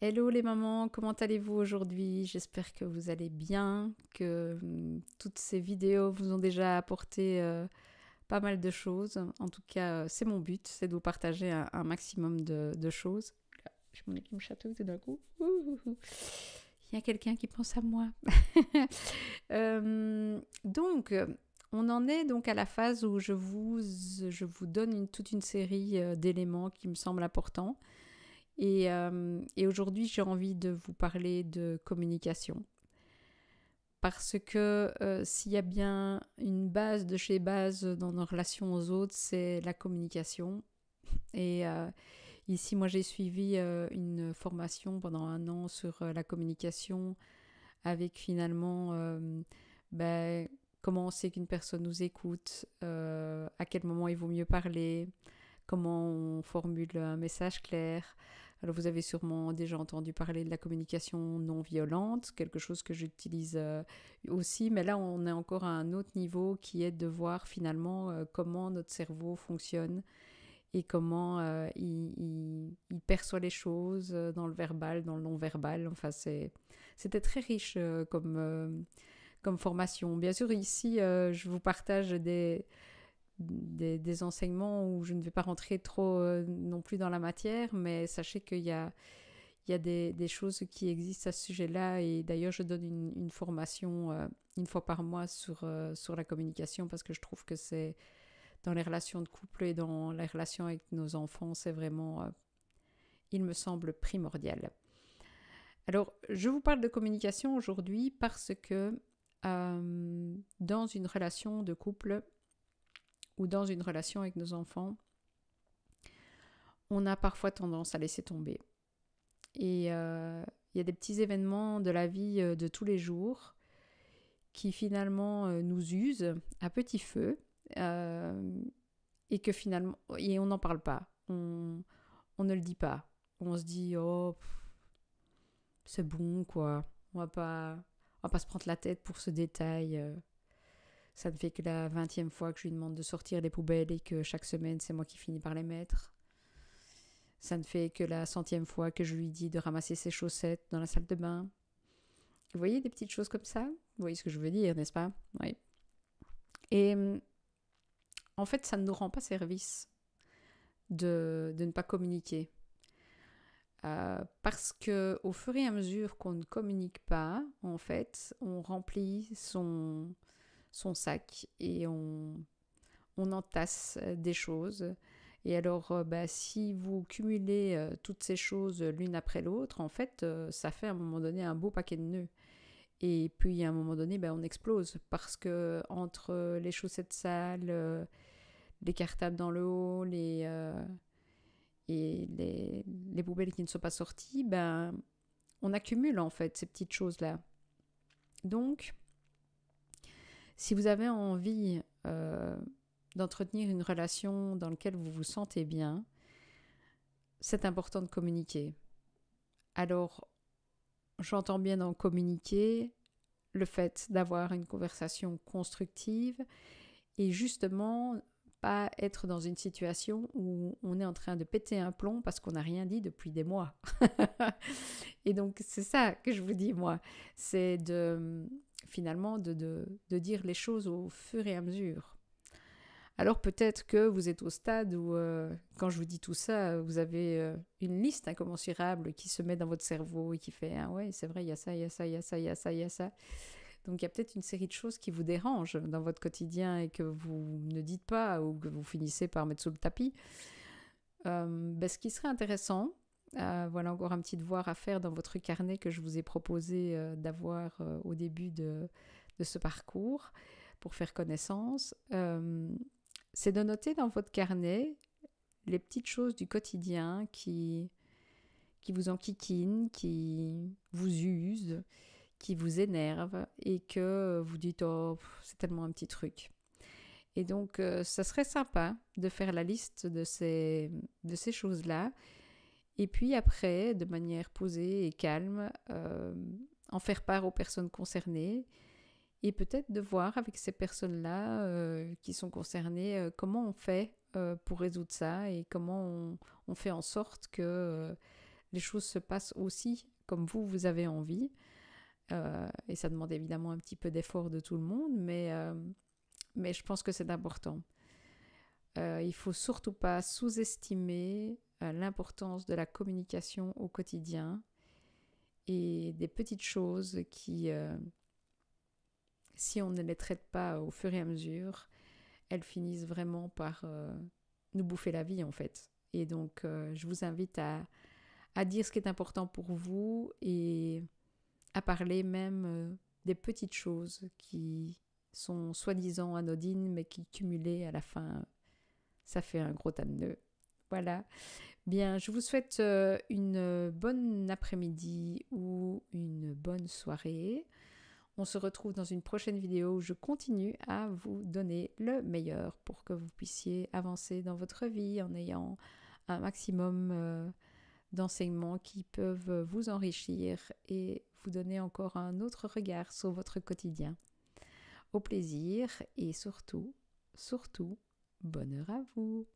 Hello les mamans, comment allez-vous aujourd'hui? J'espère que vous allez bien, que toutes ces vidéos vous ont déjà apporté pas mal de choses. En tout cas, c'est mon but, c'est de vous partager un maximum de choses. J'ai mon nez qui me chatouille tout d'un coup. Il y a quelqu'un qui pense à moi. Donc, on en est donc à la phase où je vous donne toute une série d'éléments qui me semblent importants. Et aujourd'hui, j'ai envie de vous parler de communication. Parce que s'il y a bien une base de chez base dans nos relations aux autres, c'est la communication. Et ici, moi, j'ai suivi une formation pendant 1 an sur la communication avec finalement ben, comment on sait qu'une personne nous écoute, à quel moment il vaut mieux parler, comment on formule un message clair. Alors vous avez sûrement déjà entendu parler de la communication non violente, quelque chose que j'utilise aussi, mais là on est encore à un autre niveau qui est de voir finalement comment notre cerveau fonctionne et comment il perçoit les choses dans le verbal, dans le non-verbal. Enfin, c'était très riche comme formation. Bien sûr, ici, je vous partage des enseignements où je ne vais pas rentrer trop non plus dans la matière, mais sachez qu'il y a des choses qui existent à ce sujet-là. Et d'ailleurs, je donne une formation 1 fois par mois sur la communication parce que je trouve que c'est dans les relations de couple et dans les relations avec nos enfants, c'est vraiment, il me semble, primordial. Alors, je vous parle de communication aujourd'hui parce que dans une relation de couple ou dans une relation avec nos enfants, on a parfois tendance à laisser tomber. Et il y a des petits événements de la vie de tous les jours qui finalement nous usent à petit feu et que finalement, et on n'en parle pas, on ne le dit pas. On se dit, oh, c'est bon quoi, on va pas se prendre la tête pour ce détail. Ça ne fait que la 20e fois que je lui demande de sortir les poubelles et que chaque semaine c'est moi qui finis par les mettre. Ça ne fait que la 100e fois que je lui dis de ramasser ses chaussettes dans la salle de bain. Vous voyez des petites choses comme ça? Vous voyez ce que je veux dire, n'est-ce pas? Oui. Et en fait, ça ne nous rend pas service de ne pas communiquer. Parce que au fur et à mesure qu'on ne communique pas, en fait, on remplit son sac et on entasse des choses. Et alors, si vous cumulez toutes ces choses l'une après l'autre, en fait, ça fait à un moment donné un beau paquet de nœuds. Et puis, à un moment donné, on explose. Parce que entre les chaussettes sales, les cartables dans le haut, et les poubelles qui ne sont pas sorties, on accumule en fait ces petites choses-là. Donc, si vous avez envie d'entretenir une relation dans laquelle vous vous sentez bien, c'est important de communiquer. Alors, j'entends bien dans communiquer le fait d'avoir une conversation constructive et justement pas être dans une situation où on est en train de péter un plomb parce qu'on n'a rien dit depuis des mois. Et donc, c'est ça que je vous dis, moi. C'est finalement de dire les choses au fur et à mesure. Alors peut-être que vous êtes au stade où, quand je vous dis tout ça, vous avez une liste incommensurable qui se met dans votre cerveau et qui fait « Ah ouais, c'est vrai, il y a ça, il y a ça, il y a ça, il y a ça, il y a ça ». Donc il y a peut-être une série de choses qui vous dérangent dans votre quotidien et que vous ne dites pas ou que vous finissez par mettre sous le tapis. Ce qui serait intéressant, voilà encore un petit devoir à faire dans votre carnet que je vous ai proposé d'avoir au début de ce parcours pour faire connaissance. C'est de noter dans votre carnet les petites choses du quotidien qui vous enquiquinent, qui vous usent, qui vous énervent et que vous dites « Oh, c'est tellement un petit truc ». Et donc, ça serait sympa de faire la liste de ces choses-là et puis après, de manière posée et calme, en faire part aux personnes concernées et peut-être de voir avec ces personnes-là qui sont concernées comment on fait pour résoudre ça et comment on fait en sorte que les choses se passent aussi comme vous avez envie. Et ça demande évidemment un petit peu d'effort de tout le monde, mais je pense que c'est important. Il ne faut surtout pas sous-estimer l'importance de la communication au quotidien et des petites choses qui, si on ne les traite pas au fur et à mesure, elles finissent vraiment par nous bouffer la vie en fait. Et donc, je vous invite à dire ce qui est important pour vous et à parler même des petites choses qui sont soi-disant anodines, mais qui cumulées à la fin, ça fait un gros tas de nœuds. Voilà. Bien, je vous souhaite une bonne après-midi ou une bonne soirée. On se retrouve dans une prochaine vidéo où je continue à vous donner le meilleur pour que vous puissiez avancer dans votre vie en ayant un maximum d'enseignements qui peuvent vous enrichir et vous donner encore un autre regard sur votre quotidien. Au plaisir et surtout, bonheur à vous.